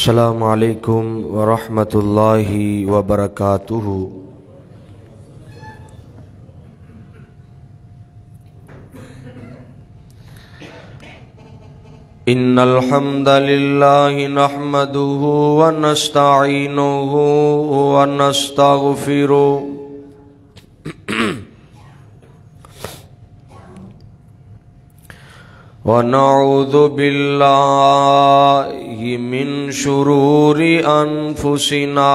السلام علیکم ورحمۃ اللہ وبرکاتہ۔ ان الحمد للہ نحمده ونستعینه ونستغفره ونعوذ باللہ من شرور انفسنا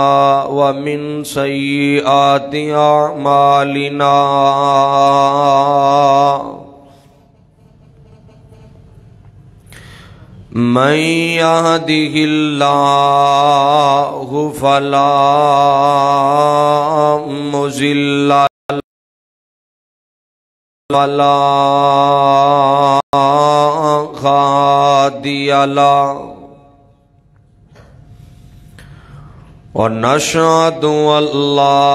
ومن سیئات اعمالنا، من يهده الله فلا مضل له ولا هادي له، ونشهد أن لا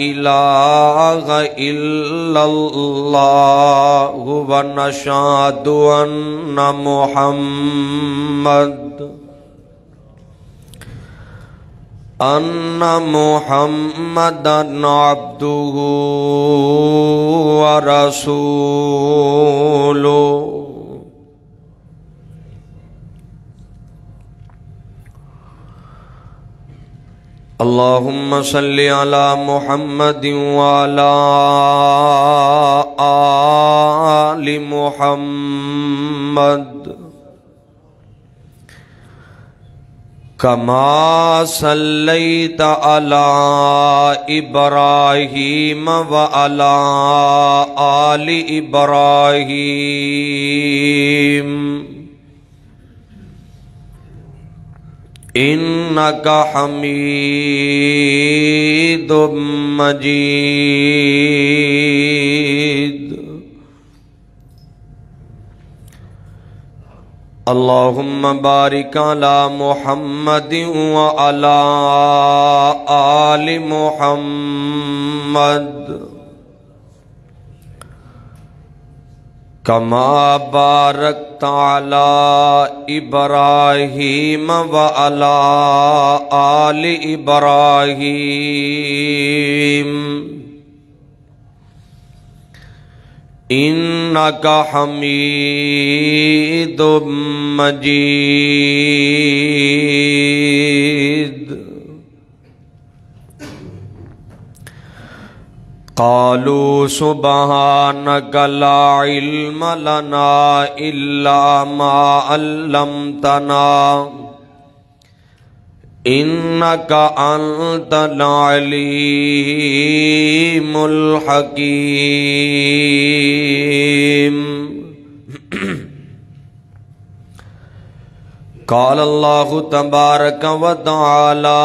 إله إلا الله، ونشهد أن محمدًا عبده ورسوله۔ اللهم صل على محمد وعلى آل محمد كما صليت على إبراهيم وعلى آل إبراهيم إنك حميد مجيد۔ اللهم بارك على محمد وعلى آل محمد كما باركت على إبراهيم وعلى آل إبراهيم إنك حميد مجيد۔ قالوا سبحانك لا علم لنا إلا ما علمتنا إنك أنت العليم الحكيم۔ قال اللہ تبارک و تعالی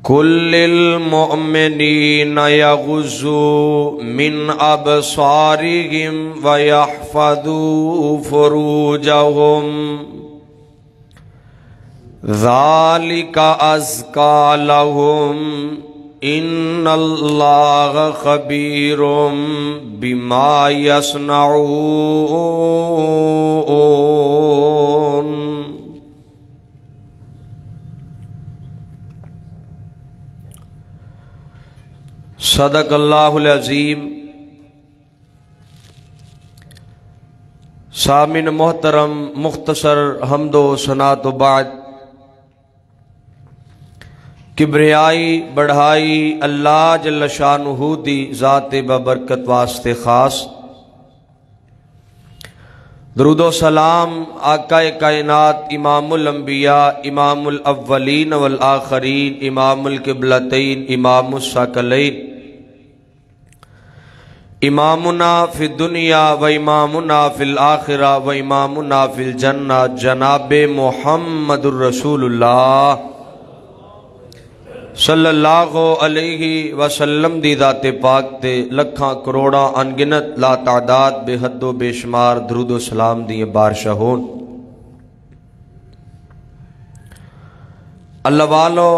قل للمؤمنین یغضوا من ابصارہم ویحفظوا فروجہم ذالک ازکی لہم ان اللہ خبیر بما یصنعون۔ صدق اللہ العظیم۔ سامعین محترم، مختصر حمد و ثنا تو بعد کبریائی بڑھائی اللہ جل شانہ دی ذات ببرکت واسطے خاص، درود و سلام آقا کائنات امام الانبیاء امام الاولین والآخرین امام القبلتین امام الثقلین امامنا فی الدنیا و امامنا فی الآخرہ و امامنا فی الجنہ جناب محمد الرسول اللہ صلی اللہ علیہ وسلم دی ذات پاک تے لکھاں کروڑاں انگنت لا تعداد بے حد و بے شمار درود و سلام دیئے بارشاہ ہون۔ اللہ والو،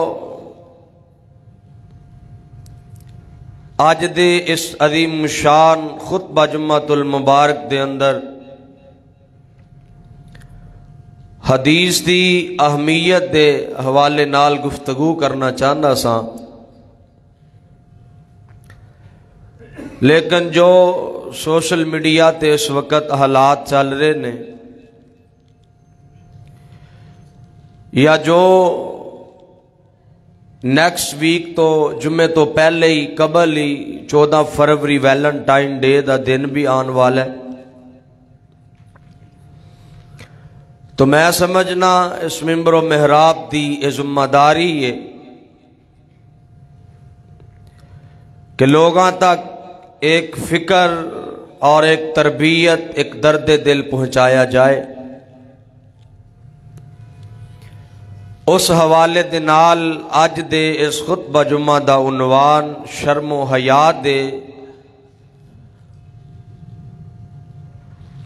آج دے اس عظیم شان خطبہ جمعۃ المبارک دے اندر حدیث دی اہمیت دے حوالے نال گفتگو کرنا چاہتا سا، لیکن جو سوشل میڈیا تے اس وقت حالات چل رہے نے یا جو نیکسٹ ویک تو جمعے تو پہلے ہی قبل ہی 14 فروری ویلنٹائن ڈے دا دن بھی آن والا ہے، تو میں سمجھنا اس ممبر و محراب دی ذمہ داری ہے کہ لوگاں تک ایک فکر اور ایک تربیت ایک درد دل پہنچایا جائے۔ اس حوالے دے نال اج دے اس خطبہ جمعہ دا عنوان شرم و حیا دے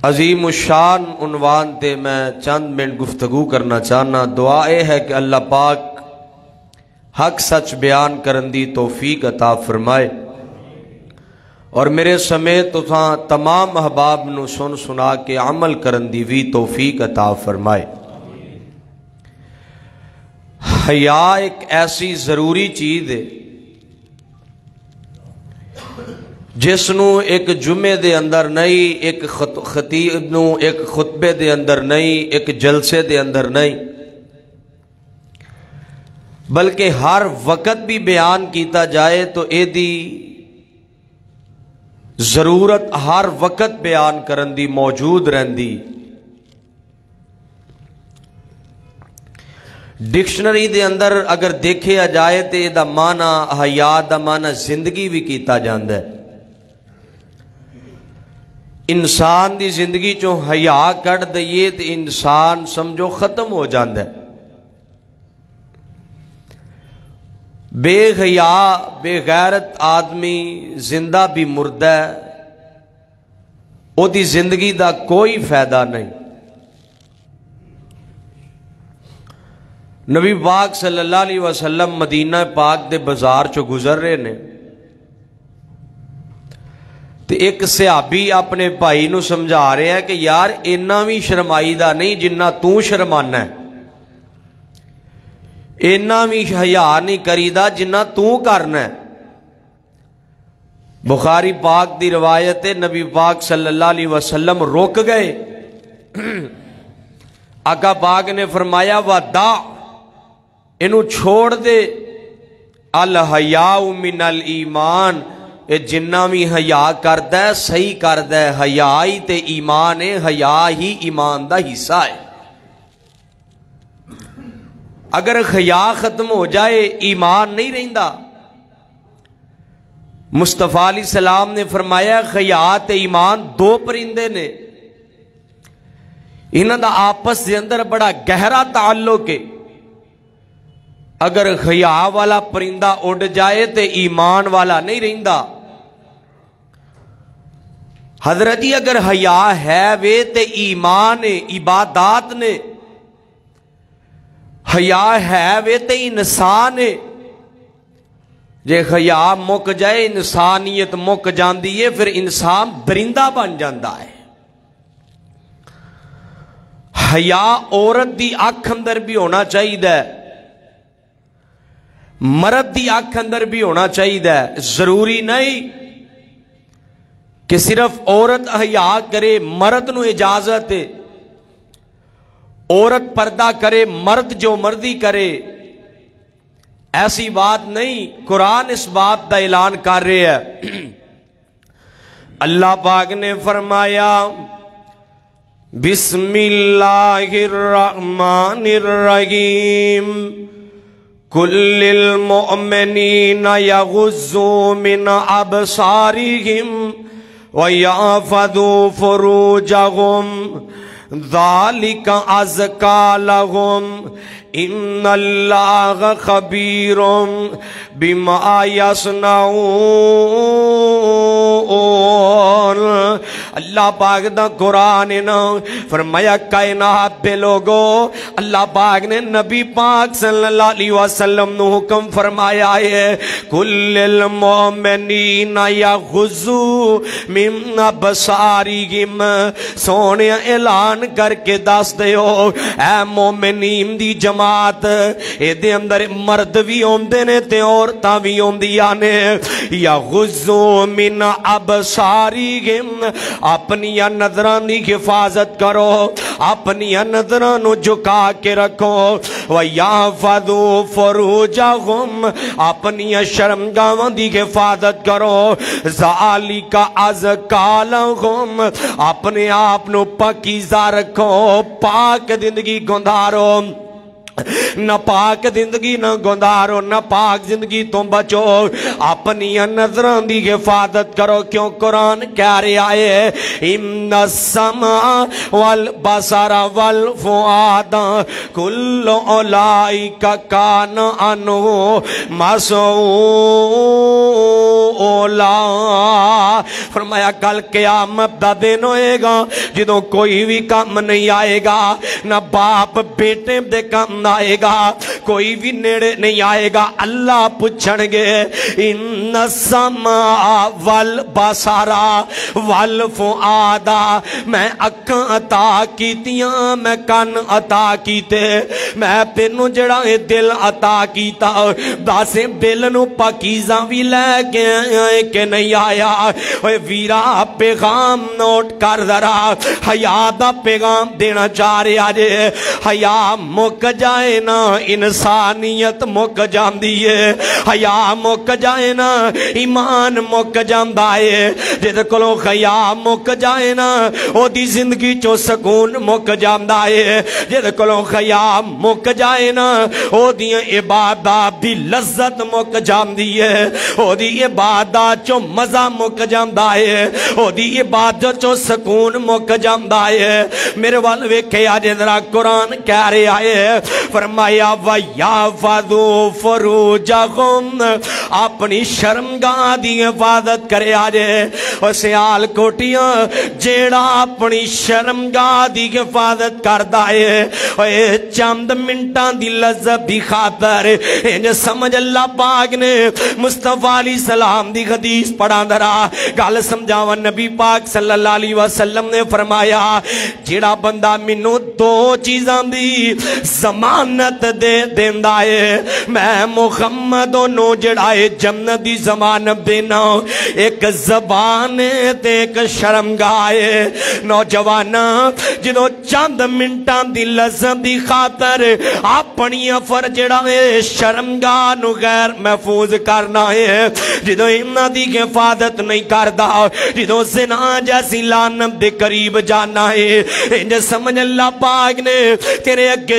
عظیم الشان عنوان تے میں چند منٹ گفتگو کرنا چاہنا۔ دعا اے ہے کہ اللہ پاک حق سچ بیان کرن دی توفیق عطا فرمائے اور میرے سمیت تمام احباب نو سن سنا کے عمل کرن دی بھی توفیق عطا فرمائے۔ حیا ایک ایسی ضروری چیز ہے جس نو ایک جمعے دے اندر نہیں، ایک خطیب نو ایک خطبے دے اندر نہیں، ایک جلسے دے اندر نہیں، بلکہ ہر وقت بھی بیان کیتا جائے تو اے دی ضرورت ہر وقت بیان کرن دی موجود رہندی۔ ڈکشنری دے اندر اگر دیکھیا جائے تو یہ دا معنی حیا دا معنی زندگی بھی کیتا جاندہ ہے۔ انسان دی زندگی چوں حیا کٹ دئیے تو انسان سمجھو ختم ہو جاندہ ہے۔ بے حیا بے غیرت آدمی زندہ بھی مردہ ہے، او دی زندگی دا کوئی فائدہ نہیں۔ نبی پاک صلی اللہ علیہ وسلم مدینہ پاک دے بازار چو گزر رہے نے تو ایک صحابی اپنے بھائی نو سمجھا رہے ہیں کہ یار اینا بھی شرمائی دا نہیں جنہ تو شرمانا ہے، اینا بھی حیا نہیں کری دا جنہ تو کرنا ہے۔ بخاری پاک دی روایت ہے، نبی پاک صلی اللہ علیہ وسلم روک گئے، آقا پاک نے فرمایا وَدَعْ انہوں چھوڑ دے، الحیاء من الایمان، اے جنہ بھی حیا کردہ ہے صحیح کردہ ہے، حیا ہی تے ایمان ہے، حیا ہی ایمان دا حصہ ہے۔ اگر حیا ختم ہو جائے ایمان نہیں رہندا۔ مصطفیٰ علیہ السلام نے فرمایا حیا تے ایمان دو پرندے نے، انہاں دا آپس دے اندر بڑا گہرا تعلق ہے. اگر حیا والا پرندہ اڑ جائے تے ایمان والا نہیں رہندا. حضرت جی اگر حیا ہے وے تے ایمان ہے، عبادات نے. حیا ہے وے تے انسان ہے. جے حیا مک جائے انسانیت مک جاندی ہے، پھر انسان درندہ بن جاندہ ہے. حیا عورت دی اکھ اندر بھی ہونا چاہیے، مرد دی اکھ اندر بھی ہونا چاہیے. ضروری نہیں کہ صرف عورت حیا کرے مرد نو اجازت ہے. عورت پردہ کرے مرد جو مرضی کرے، ایسی بات نہیں. قرآن اس بات دا اعلان کر رہے ہے. اللہ پاک نے فرمایا بسم اللہ الرحمن الرحیم کل للمؤمنین یغضوا من ابصارہم وَيَحْفَظُوا فُرُوجَهُمْ ذَلِكَ أَزْكَىٰ لَهُمْ إِنَّ اللَّهَ خَبِيرٌ بِمَا يَصْنَعُونَ. اللہ پاک دا قرآن نا فرمایا کائنات دے لوگو، اللہ پاک نے نبی پاک صلی اللہ علیہ وسلم نو حکم فرمایا ہے کل المؤمنین یغضوا من ابصارہم. سونے اعلان کر کے دس دیو اے مومنین دی جماعت، اے دے اندر مرد بھی ہوندے نے تے عورتاں بھی ہوندیاں نے. یغضوا من ابصارہم، اپنی نظران دی حفاظت کرو، اپنی نظران نو جھکا کے رکھو. وَيَحْفَظُوا فُرُوجَهُمْ، اپنی شرمگاہاں دی حفاظت کرو. ذَلِكَ أَزْكَىٰ لَهُمْ، اپنے آپ نو پاکیزہ رکھو، پاک زندگی گندارو. نہ پاک زندگی نہ گندارو، نہ پاک زندگی تم بچو. اپنی نظران دی حفاظت کرو. کیوں قرآن کہہ رہے آئے ان السمع والبصر والفؤاد کل اولئک کان عنہ مسئولا. فرمایا کل قیامت دا دن ہوئے گا جدوں کوئی بھی کام نہیں آئے گا، نہ باپ بیٹے دے کام آئے گا، کوئی بھی نیڑے نہیں آئے گا. اللہ پوچھن گے ان السمع والبصر والفؤاد، میں اکھاں عطا کیتیاں، میں کان عطا کیتے، میں تینوں جڑا دل عطا کیتا. داسے دل نو پاکیزہ بھی لے کے آئے کہ نہیں آیا. اوے ویرا پیغام نوٹ کر ذرا، حیا دا پیغام دینا چاہ رہے آجے. حیا مک جائے نا انسانیت مک جاندی ہے، حیا مک جائے نا ایمان مک جاندہ ہے. جدے کلو حیا مک جائے نا او دی زندگی چو سکون مک جاندہ ہے. جدے کلو حیا مک جائے نا او دی عبادات دی لذت مک جاندی ہے، او دی عبادات چو مزہ مک جاندہ ہے، او دی عبادت چو سکون مک جاندہ ہے. میرے والوے کہ آجے ذرا قرآن کہہ رہے آئے فرمایا وَيَحْفَظُوا فُرُوجَهُمْ، اپنی شرمگاہ دی حفاظت کرے آجے. اور سیال کوٹیاں جیڑا اپنی شرمگاہ دی حفاظت کردہ ہے، اور چند منٹان دی لذت دی خاطر انج سمجھ اللہ پاک نے مصطفیٰ علیہ السلام دی حدیث پڑھا درا گال سمجھاوا. نبی پاک صلی اللہ علیہ وسلم نے فرمایا جیڑا بندہ منو دو چیزاں دی ضمانت دے دیندہ ہے، میں محمد نو جڑائے جنت دی ضمانت دینا. ایک زبان تے ایک شرمگاہ ہے. نوجوانا جنہوں چند منٹان دی لذت دی خاطر اپنی افر جڑائے شرمگاہ نو غیر محفوظ کرنا ہے، جنہوں امنا دی حفاظت نہیں کردہ، جنہوں زنا جیسی لعنت دے قریب جانا ہے. انجھے سمجھ اللہ پاک نے تیرے اگے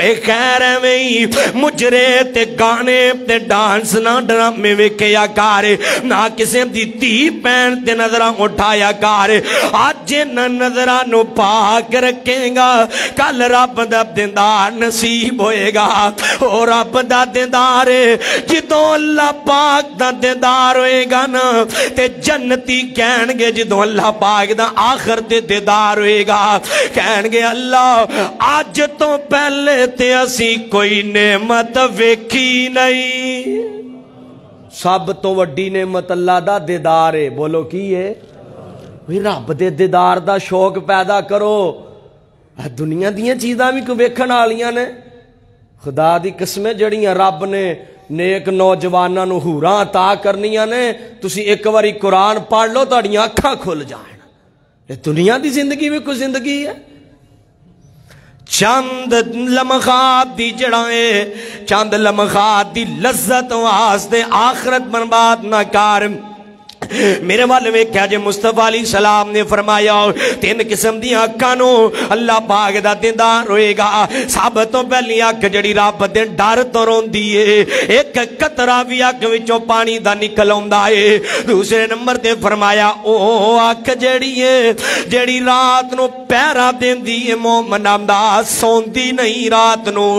اے خیر میں مجرے تے گانے تے ڈانس نہ ڈرامے ویکھیا کر نہ کسے دی تھی پین تے نظراں اٹھایا کر اج نہ نظراں نو پاک رکھے گا کل رب دا دیدار نصیب ہوئے گا اور رب دا دیدار جدوں اللہ پاک دا دیدار ہوئے گا نا تے جنتی کہن گے جدوں اللہ پاک دا آخر تے دیدار ہوئے گا کہن گے اللہ آج تو پہلے تے اسی کوئی نعمت ویکھی نہیں سب تو وڈی نعمت اللہ دا دیدار ہے بولو کی ہے رب دے دیدار دا شوق پیدا کرو دنیا دیاں چیزاں بھی کو ویکھن والیاں نے خدا دی قسمیں جڑیاں رب نے نیک نوجواناں نو حوراں عطا کرنیاں نے تسی ایک واری قرآن پڑھ لو تہاڈیاں اکھاں کھل جائیں یہ دنیا دی زندگی بھی کوئی زندگی ہے چند لمحات دی جڑائیں چند لمحات دی لذت واسطے آخرت برباد نہ کر میرے والے میں کیا جے مصطفیٰ علیہ السلام نے فرمایا تین قسم دی آنکھاں نو اللہ پاک دا دیدار ہوئے گا سب تو پہلی آنکھ جڑی رب دے ڈر تو روندی ہے ایک قطرہ بھی آنکھ وچوں پانی دا نکل آوندا ہے دوسرے نمبر تے فرمایا او آنکھ جڑی ہے جڑی رات نو پہرا دیندی ہے مومناں دا سوندی نہیں رات نو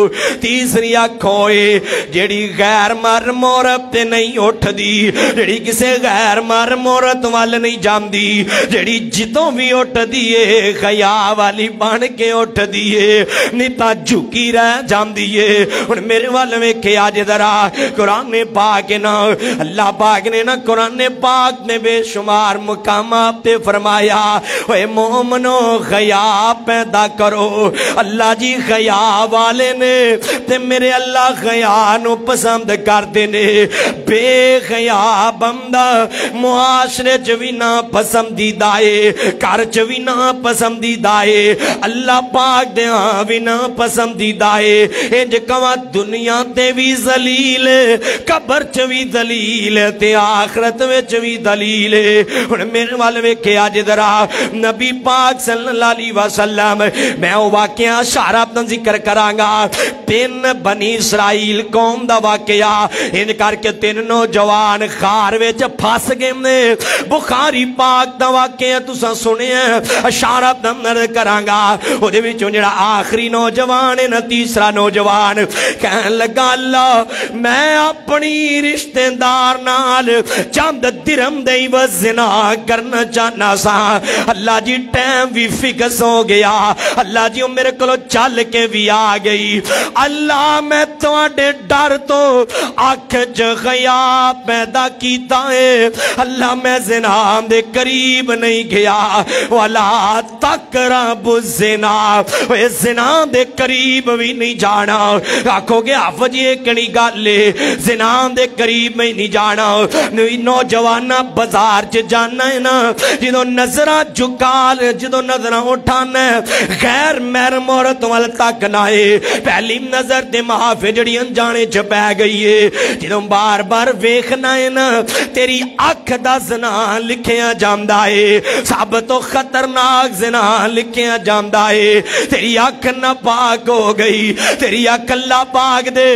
تیسری آنکھ ہوئے جڑی غیر مرم عورت تے نہیں اٹھدی جڑی کسے غیر مرم عورت وال نہیں جاندی جڑی جدوں بھی اٹھ دیئے خیا والی بن کے اٹھ دیئے نیتا جھکی رہ جاندیے اور میرے والے میں کیا جدرا قرآن پاک نا اللہ پاک نے نا قرآن پاک نے بے شمار مقامات پہ فرمایا اے مومنو خیا پیدا کرو اللہ جی خیا والے نے تے میرے اللہ خیا نو پسند کر دینے بے خیا بندہ معاشرے چوینا پسندیدہ ہے کار چوینا پسندیدہ ہے اللہ پاک دے آوینا پسندیدہ ہے انج کوا دنیا تے بھی ذلیل قبر چوی ذلیل تے آخرت میں چوی ذلیل اور میرے والے میں کیا جدرا نبی پاک صلی اللہ علیہ وسلم میں وہ واقعہ شارہ اپنا ذکر کرانگا تین بنی اسرائیل قوم دا واقعہ انج کر کے تین نوجوان خاروے چا پھاس گئے بخاری پاک دا واقعہ تسا سنے اشارت نمبر کرانگا او دے وچوں جڑا آخری نوجوان ہے نا تیسرا نوجوان کہن لگا اللہ میں اپنی رشتہ دار نال چند درم دے و زنا کرنا چاہنا سا اللہ جی ٹائم بھی فکس ہو گیا اللہ جی میرے کلو چل کے بھی آ گئی اللہ میں تواڈے ڈر تو آنکھ چ خیال پیدا کیتا ہے اللہ میں زنا دے قریب نہیں گیا وَلَا تَقْرَبُ الزِّنَا وہ زنا دے قریب بھی نہیں جانا آکھو گے حافظ یہ کنی گالے زنا دے قریب میں نہیں جانا نوجوانہ بازار چ جانا ہے نا جدو نظرہ جھکال جدو نظرہ اٹھانا ہے غیر محرم عورت وال تک نہ ہے پہلی نظر دے محافظ جڑی انجانے چ پہ گئی ہے جدو بار بار ویکھنا ہے نا تیری اکھ دا زنا لکھیا جاندہ ہے سب تو خطرناک زنا لکھیا جاندہ ہے تیری اکھ نہ پاک ہو گئی تیری اکھ اللہ پاک دے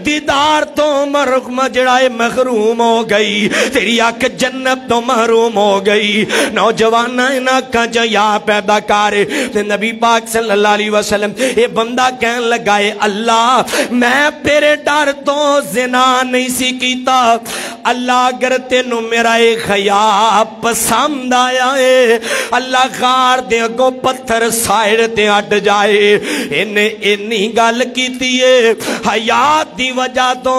دیدار تو مرحوم جڑائے محروم ہو گئی تیری اکھ جنت تو محروم ہو گئی نوجوانہ ان اکھاں جو یا پیدا کارے نبی پاک صلی اللہ علیہ وسلم یہ بندہ کہن لگائے اللہ میں تیرے ڈر تو زنا نہیں سی کیتا اللہ اگر تینوں میرا ایک خیال پسند آیا ہے اللہ غار دے گو پتھر سائر تے اٹھ جائے انہیں انی گل کیتی ہے حیات دی وجہ تو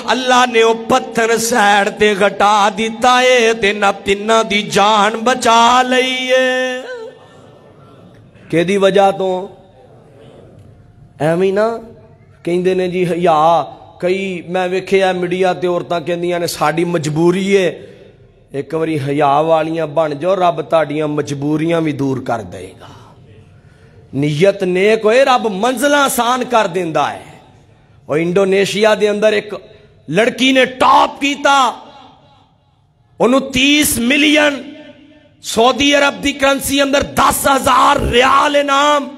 اللہ نے وہ پتھر سائر تے گھٹا دیتا ہے تے نب تنہ دی جان بچا لئیے کہ دی وجہ تو ایمینا کہیں دینے جی یا کئی میں ویکھے ہے میڈیا تے عورتاں کہندیاں نے ساڑی مجبوری ہے ایک واری حیا والیاں بن جو رب تاڑیاں مجبوریاں بھی دور کر دے گا نیت نیک ہوئے رب منزلہ آسان کر دیندہ ہے اور انڈونیشیا دے اندر ایک لڑکی نے ٹاپ کیتا انہوں 30 million Saudi Arab the currency اندر 10,000 ریال انعام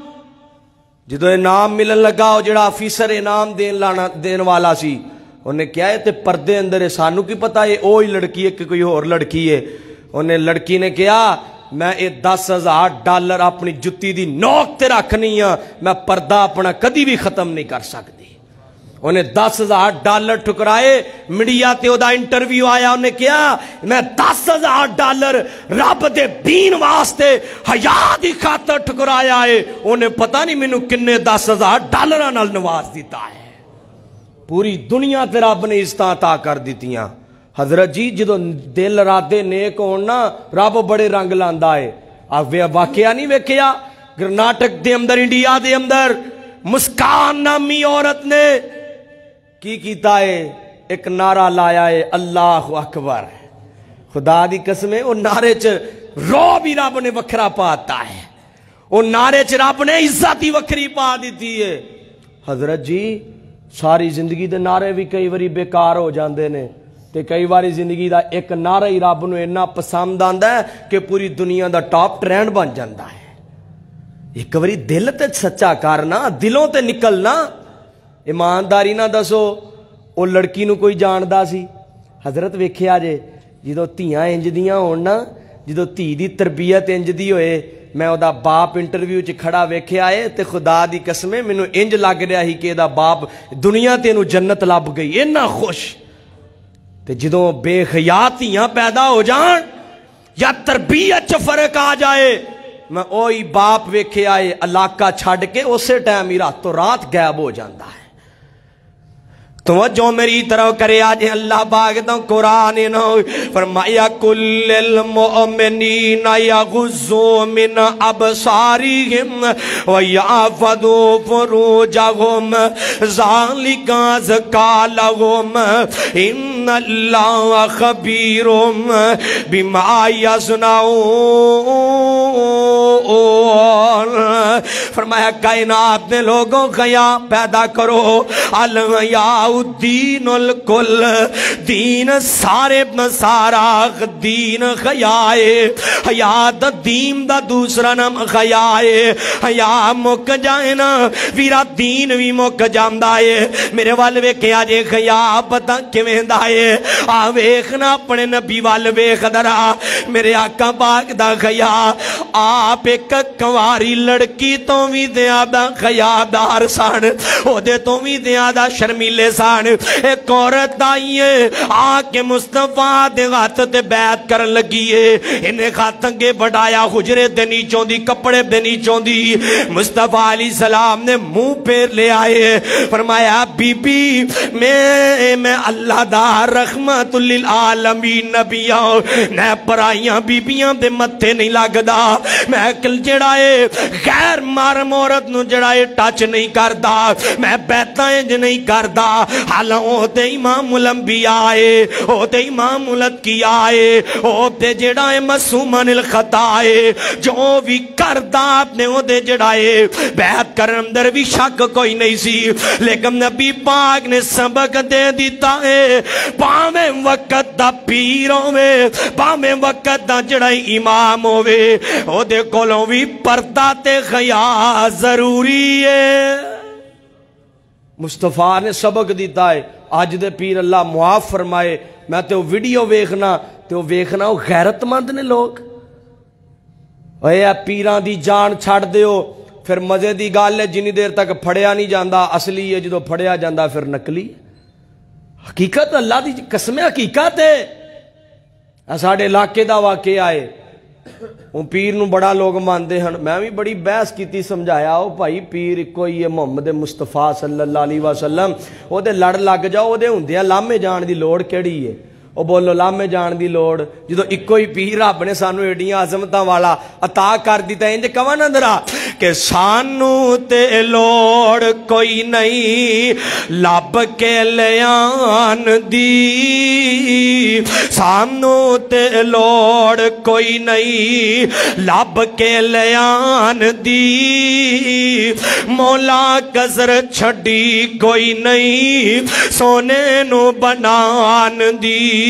جدو انعام ملن لگا وہ جڑا آفیسر انعام دین والا سی انہیں کیا ہے تے پردے اندر ہے سانو کی پتا ہے اوہی لڑکی ہے کہ کوئی اور لڑکی ہے انہیں لڑکی نے کیا میں یہ $10,000 اپنی جتی دی نوک تے رکھنی ہے میں پردہ اپنا کدی بھی ختم نہیں کر سکتی انہیں $10,000 ٹھکرائے میڈیا تے دا انٹرویو آیا انہیں کیا میں $10,000 رب دے دین واسطے حیا دی خاطر ٹھکرایا ہے انہیں پتہ نہیں مینوں کنے $10,000 نال نواز دیتا ہے پوری دنیا تے رب نے عزتاں عطا کر دیتیاں حضرت جی جدو دل ارادے نیک ہونا رب بڑے رنگ لاندا ہے آپ واقعہ نہیں ویکھیا کرناٹک دے اندر انڈیا دے اندر مسکان نامی عورت نے کی کیتا ہے ایک نعرہ لایا ہے اللہ اکبر خدا دی قسم ہے وہ نعرے چ رو بھی رب نے وکھرا پاتا ہے وہ نعرے چ رب نے عزت ہی وکھری پا دیتی ہے حضرت جی ساری زندگی دے نعرے بھی کئی واری بیکار ہو جاندے نے تے کئی واری زندگی دا ایک نعرہ ہی رب نو اتنا پسند آندا ہے کہ پوری دنیا دا ٹاپ ٹرینڈ بن جاندا ہے ایک واری دل تے سچا کرنا دلوں تے نکلنا ایمانداری نہ دسو او لڑکی نو کوئی جاندا سی حضرت ویکھیا جے جدو تھیاں انج دیاں ہون نا جدو تھی دی تربیت انج دی ہوئے میں او دا باپ انٹرویو چ کھڑا ویکھیا ہے تے خدا دی قسم مینوں انج لگ رہا ہی کہ دا باپ دنیا تے نو جنت لب گئی اینا خوش تے جدو بے خیاتیاں پیدا ہو جان یا تربیت چ فرق آ جائے میں اوہی باپ ویکھے آئے علاقہ چھڑ کے اسے ٹائم ہی راتوں رات غائب ہو جاندہ ہے توجہ میری طرف کرے آج اللہ پاک تو قرآن نو فرمایا کل المؤمنین یغضوا من ابصارہم ویحفظوا فروجہم ذالک ازکی لہم ان اللہ خبیر بما یصنعون فرمایا کائنات نے لوگوں حیا پیدا کرو الحیاء دین الکل دین سارے سارا دین حیائے حیا دا دین دا دوسرا نام حیائے حیا مک جائے نا ویرا دین بھی مک جاندہ ہے میرے والوے کیا جے حیا پتہ کیویں دائے ویکھنا اپنے نبی والوے خدرہ میرے آقا پاک دا حیا آپ ایک کنواری لڑکی تو بھی زیادہ حیادار سان او دے تو بھی زیادہ شرمیلے سان ایک عورت آئیے آکے مصطفیٰ دے غات تے بیعت کر لگیے انہیں خاتنگے بڑھایا حجرے دے نیچوں دی کپڑے دے نیچوں دی مصطفیٰ علیہ السلام نے منہ پیر لے آئے فرمایا بی بی میں اللہ دا رحمت للعالمین نبی آؤ میں پرائیاں بی بیاں دے متھے نہیں لگدا میں کل جڑائے غیر مارم عورت نو جڑائے ٹچ نہیں کردا میں بیتائیں جو نہیں کردا حالا او تے امام الانبیاء آئے او تے امام الاتقیاء آئے او تے جڑائے مسومن الخطا آئے جو بھی کردہ اپنے او تے جڑائے بیعت کر اندر بھی شک کوئی نہیں سی لیکن نبی پاک نے سبق دے دیتا ہے پاویں وقت دا پیروں میں پاویں وقت دا جڑائی امام ہوئے او دے کولوں بھی پردہ تے خیا ضروری ہے مصطفیٰ نے سبق دیتا ہے آج دے پیر اللہ معاف فرمائے میں تے وہ ویڈیو ویکھنا وہ غیرت مند نے لوگ اے پیران دی جان چھڑ دیو پھر مزے دی گال ہے جنی دیر تک پھڑیا نہیں جاندہ اصلی ہے جدو پھڑیا جاندہ پھر نکلی حقیقت اللہ دی قسم حقیقت ہے ساڑھے علاقے دا واقعہ آئے وہ پیر نو بڑا لوگ ماندے ہیں میں بھی بڑی بحث کیتی سمجھایا ہو بھائی پیر کوئی ہے محمد مصطفیٰ صلی اللہ علیہ وسلم وہ دے لڑ لگ جاؤ دے ہوندے لامے جان دی لوڑ کیڑی ہے وہ بولو لامے جان دی لوڑ جدو ایک کوئی پیر رب نے سانو ایڈیاں عظمتاں والا عطا کر دیتا ہے انجے کون اندرا کہ سانو تے لوڑ کوئی نہیں لب کے لیان دی سانو تے لوڑ کوئی نہیں لب کے لیان دی مولا کسر چھڑی کوئی نہیں سونے نو بنان دی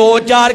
2-4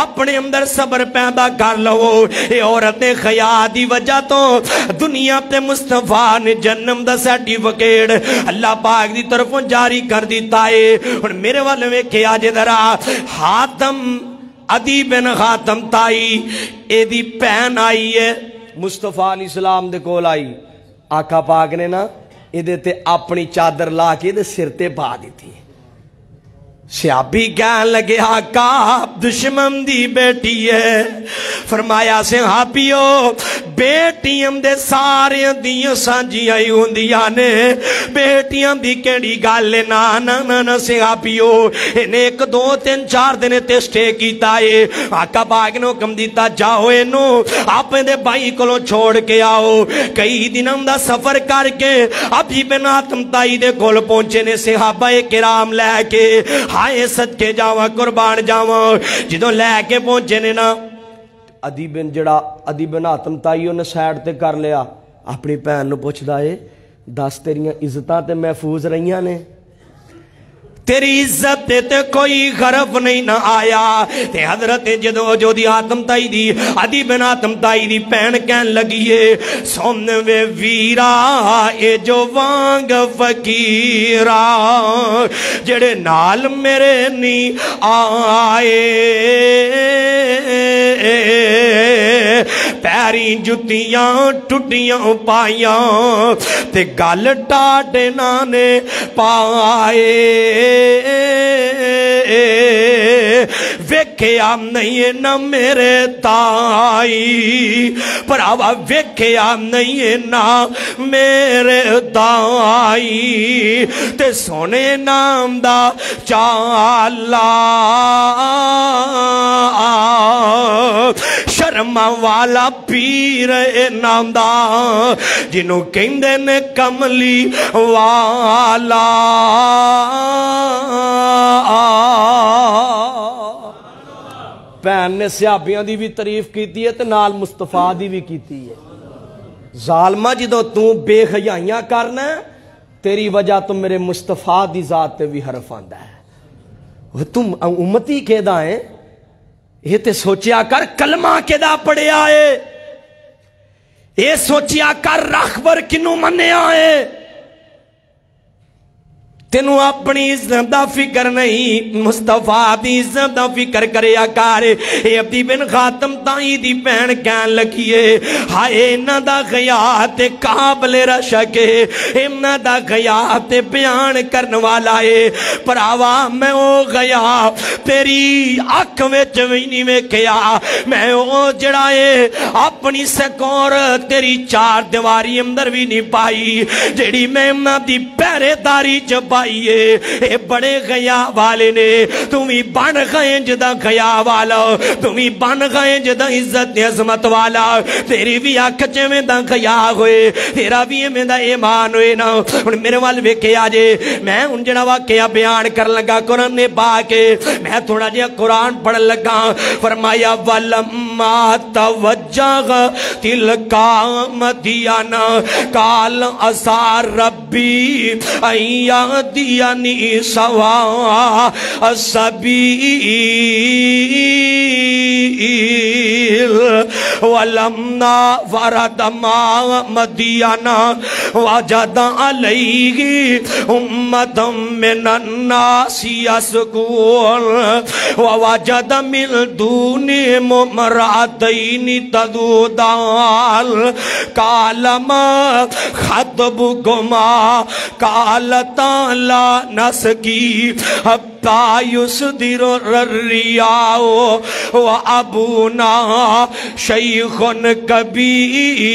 اپنے اندر صبر پیدا کر لو. اے عورت خیا دی وجہ تو دنیا تے مصطفیٰ نے جنم دا سرٹیفکیٹ اللہ پاک دی طرفوں جاری کر دیتا ہے. اور میرے والے میں کیا جے ذرا حاتم عدی بن خاتم تائی اے دی پہن آئی ہے مصطفیٰ علیہ السلام دے کول آئی. آقا پاک نے نا اے دے تے اپنی چادر لا کے دے سر تے پا دیتی. صحابی کہنے لگے آقا دشمن دی بیٹی ہے. فرمایا صحابیو بیٹیاں دے سارے دیاں سانجیاں ہی ہوندیاں نے, بیٹیاں دی کیڑی گل نا نا نا نا صحابیو انہیں 1 2 3 4 دن ٹیسٹے کیتا ہے. آقا پاک نے حکم دیتا جاؤ اینو اپنے دے بھائی کولوں چھوڑ کے آؤ. کئی دنوں دا سفر کر کے ابھی بن حاتم تائی دے کول پہنچے نے صحابہ کرام لے کے ہائے صدقے جاواں قربان جاواں. جدوں لے کے پہنچے نے نا عدی بن حاتم تائی نے سائڈ تے کر لیا. اپنی بہن نو پوچھدا ہے دس تیریاں عزتاں تے محفوظ رہیاں نے, تیری عزت تے کوئی غرف نہیں نہ آیا. تے حضرت جدو جو دی حاتم تائی دی عدی بن حاتم تائی دی پہن کہن لگیے سن وے ویرا اے جو وانگ فقیرا جڑے نال میرے نی آئے پیری جتیاں ٹوٹیاں پائیاں تے گل ٹاٹے نانے پائے. ویکھیا نہیں نہ میرے تائی پراوا ویکھیا نہیں نہ میرے تائی تے سونے نام دا چالا شرما والا پیر نام دا جنوں کہندے نے کملی والا. بہن نے صحابیاں دی بھی تعریف کیتی ہے تے نال مصطفیٰ دی بھی کیتی ہے. ظالمہ جدو تو بے حیائیاں کرنا تیری وجہ تو میرے مصطفیٰ دی ذات تے بھی حرف آندا ہے. تم امتی کے دا ہیں یہ تے سوچیا کر کلمہ کے دا پڑے آئے, یہ سوچیا کر رخبر کنو منے آئے. تینوں اپنی عزت دا فکر نہیں مصطفیٰ دی عزت دا فکر کریا کر. اے عدی بن خاتم تائی دی بہن کہن لگیے ہائے انہاں دا غیات قابل رشک ہے, انہاں دا غیات بیان کرن والا ہے. پراوا میں او غیا تیری اکھ وچ وی نہیں ویکھیا, میں او جڑا ہے اپنی سکور تیری چار دیواری اندر بھی نہیں پائی جڑی میں انہاں دی پہرے داری چ اے بڑے غیا والے نے. تمہیں بن گئے جدا غیا والا, تمہیں بن گئے جدا عزت عظمت والا. تیری بھی آنکھ میں دا غیا ہوئے, تیرا بھی میں دا ایمان ہوئے نا. ان میرے وال ویکھے آجے میں ان جڑا واقعہ بیان کر لگا قرآن نے باکے میں تھوڑا جہا قرآن پڑھ لگا. فرمایا وَلَمَّا تَوَجَّغَ تِلْكَا مَدْيَنَ قَالَ عَسَىٰ رَبِّي أَن يهديني سواء السبيل ولما ورد ماء مدين وجد عليه أمة من الناس يسقون ووجد من دونهم امرأتين تذودان قال ما خطبكما قالتا لا نسقي حتى يصدر الرعاء وأبونا شيخ كبير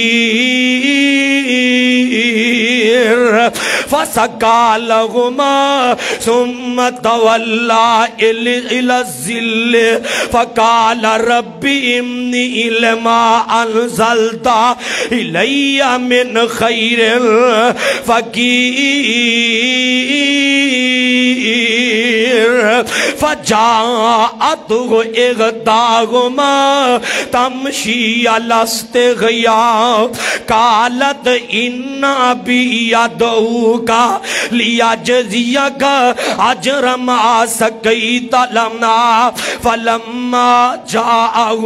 فسقى لهما ثم تولى إلى الظل فقال رب إني لما أنزلت إلي من خير فقير فجاءته إحداهما تمشي على استحياء قالت إن أبي يدعوك ليجزيك أجر ما سقيت لنا فلما جاءه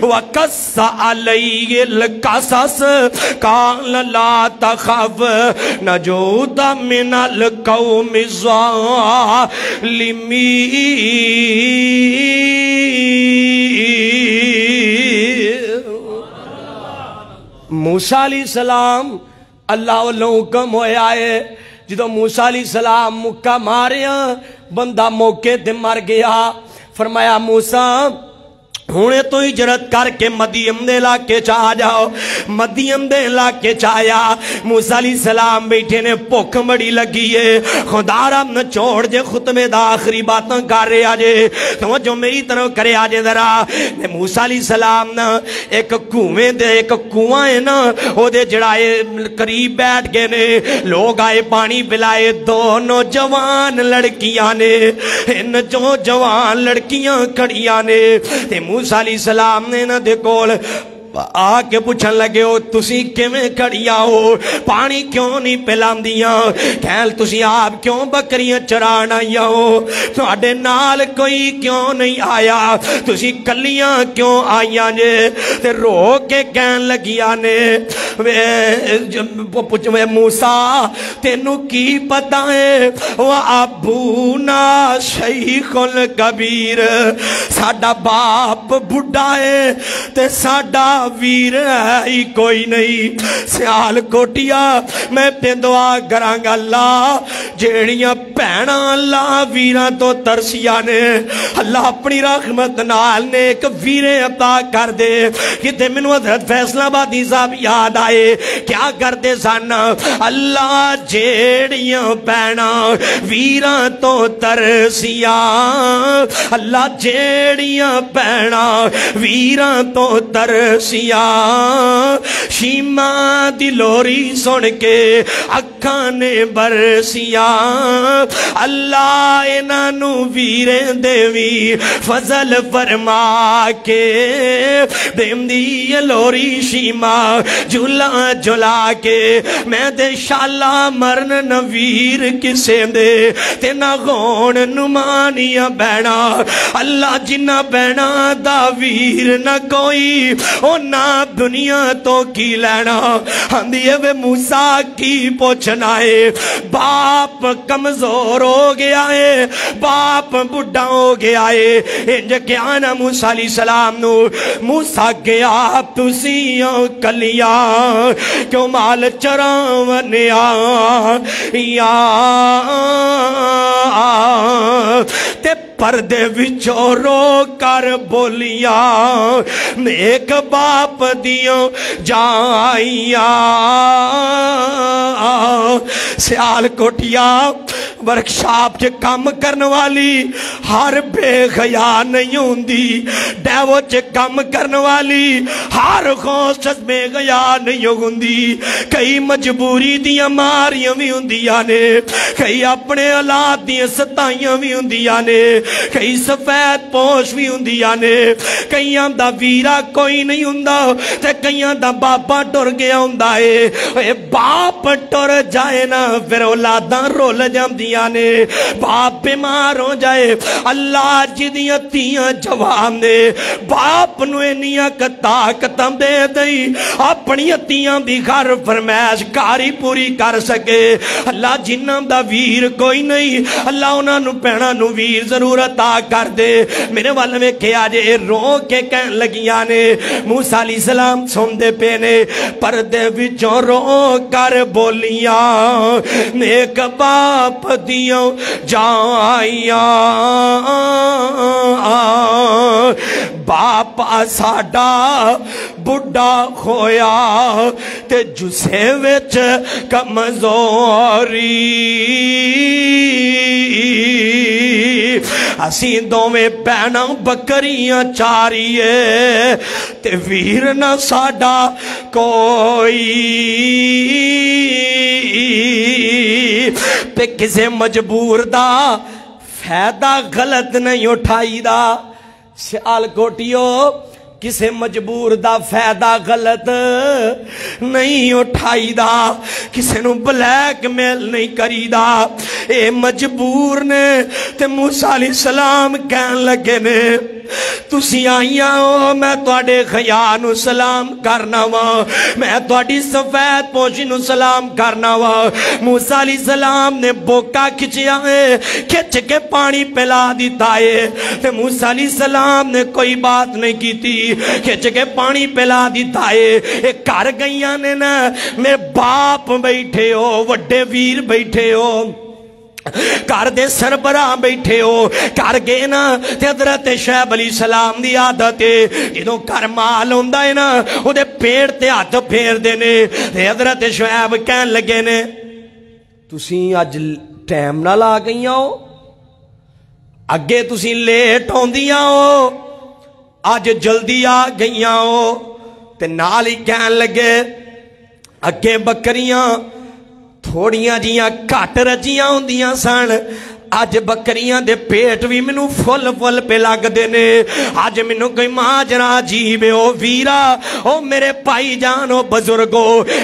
وقص عليه القصص قال لا تخف نجوت من القوم موسیٰ علیہ السلام اللہ والوں حکم ہویا ہے جدو موسیٰ علیہ السلام مکہ ماریا بندہ موقع تے مر گیا فرمایا موسیٰ ہونے تو ہجرت کر کے مدین دے علاقے چاہ جاؤ مدین دے علاقے چاہیا موسیٰ علیہ السلام بیٹھے نے بھوک بڑی لگی ہے خدا رب نہ چھوڑ جے خطبے دا آخری باتاں کر رہے آجے تو جو میری طرف کرے آجے ذرا موسیٰ علیہ السلام نا ایک کنویں دے ایک کنواں ہے نا وہ دے جڑائے قریب بیٹھ گئے نے لوگ آئے پانی پلائے دونوں جوان لڑکیاں نے ان جو جوان لڑکیاں کھڑیاں نے تے موسیٰ علیہ السلام نے نہ دے کول آکے پوچھن لگے ہو تسی کیویں کھڑیاں ہو پانی کیوں نہیں پلان دیاں کہل تسی آپ کیوں بکریاں چران آئیاں ہو تواڈے نال کوئی کیوں نہیں آیا تسی کلیاں کیوں آئیاں جے تے رو کے کہن لگیاں نے پوچھویں موسیٰ تینو کی پتہ ہے وَأَبُونَا شَيْخٌ الْكَبِيرٌ ساڈا باپ بڑھا ہے تے ساڈا ویر ہی کوئی نہیں سیال کوٹیا میں پہ دعا کرانگا اللہ جیڑیاں پہنا اللہ ویران تو ترسیاں نے اللہ اپنی رحمت نال نے ایک ویرے عطا کر دے کہ منو حضرت فیصلہ بادی صاحب یاد آئے کیا کر دے سانا اللہ جیڑیاں پہنا ویران تو ترسیاں اللہ جیڑیاں پہنا ویران تو ترسیاں شیمہ دی لوری سن کے اکھانے برسیاں اللہ انانو ویرے دیوی فضل فرما کے دیم دی لوری شیمہ جھلا جھلا کے میں دے شالا مرن نویر کسے دے تینا غون نمانیاں بینا اللہ جنہ بینا دا ویر نہ کوئی نہ دنیا تو کی لینا ہم دیئے وے موسیٰ کی پوچھنا ہے باپ کمزور ہو گیا ہے باپ بڑھا ہو گیا ہے انجھے کیا نا موسیٰ علیہ السلام نو موسیٰ گیا تسیوں کلیاں کیوں مال چراونیا یا تے پردے وچوں رو کر بولیاں ایک باپ دیوں جائیاں سیال کوٹیا ورکشاپ چے کام کرنے والی ہر بے غیا نہیں ہوندی ڈیوو چے کام کرنے والی ہر خوشت بے غیا نہیں ہوندی کئی مجبوری دیاں ماریاں بھی ہوندیاں نے کئی اپنے حالات دیاں ستائیاں بھی ہوندیاں نے کئی سفید پوش بھی ہوندیاں نے کئیاں دا ویرا کوئی نہیں ہوندہ تے کئیاں دا باپا ٹر گیا ہوندہ ہے باپ ٹر جائے نا پھر اولاداں رول جام دیاں نے باپ بیمار ہو جائے اللہ جدیاں تیاں جواب دے باپ نوے نیاں طاقتاں دے دئی اپنی تیاں دی گھر فرمیش کاری پوری کر سکے اللہ جنہ دا ویر کوئی نہیں اللہ انہاں نو پہنا نو ویر ضرورت آ کر دے میرے والے میں کیا جے رو کے کہن لگیاں نے موسیٰ علیہ السلام سن دے پینے پردے وچوں رو کر بولیاں نیک باپ دیوں جائیاں باپا ساڈا بڑھا ہویا تے جسے وچ کمزوری اسی دوویں بہناں بکریاں چاریے تے ویر نہ ساڈا کوئی تے کسے مجبور دا فائدہ غلط نہیں اٹھائی دا سیال کوٹیو کسے مجبور دا فائدہ غلط نہیں اٹھائی دا کسے نو بلیک میل نہیں کری دا اے مجبور نے تے موسیٰ علیہ السلام کہن لگے نے تسی آئیاں ہو میں توڑے خیانو سلام کرنا وا میں توڑی سفید پوشی نو سلام کرنا وا موسیٰ علیہ السلام نے بوکا کھچیا ہے کھچ کے پانی پلا دیتا ہے تے موسیٰ علیہ السلام نے کوئی بات نہیں کی تھی کھچ کے پانی پلا دیتا ہے ایک کار گئیاں نے نا میرے باپ بیٹھے ہو وڈے ویر بیٹھے ہو کار دے سربراہ بیٹھے ہو کار گئے نا تے حضرت شعیب علیہ السلام دی عادت ہے جدوں کار مال ہوندہ ہے نا وہ دے پیڑ تے ہاتھ پھیر دینے تے حضرت شعیب کہن لگے نے تسی آج ٹائم نہ لا گئیاں ہو اگے تسی لیٹ ہوندیاں ہو آج جلدی آ گئیاں ہو تے نال ہی کہن لگے اگے بکریاں تھوڑیاں جیاں کٹ رجیاں ہوندیاں سن آج بکریاں دے پیٹ بھی منو فل فل پہ لگ دینے آج منو کوئی ماجرہ عجیب ہے او ویرا او میرے پائی جان او بزرگو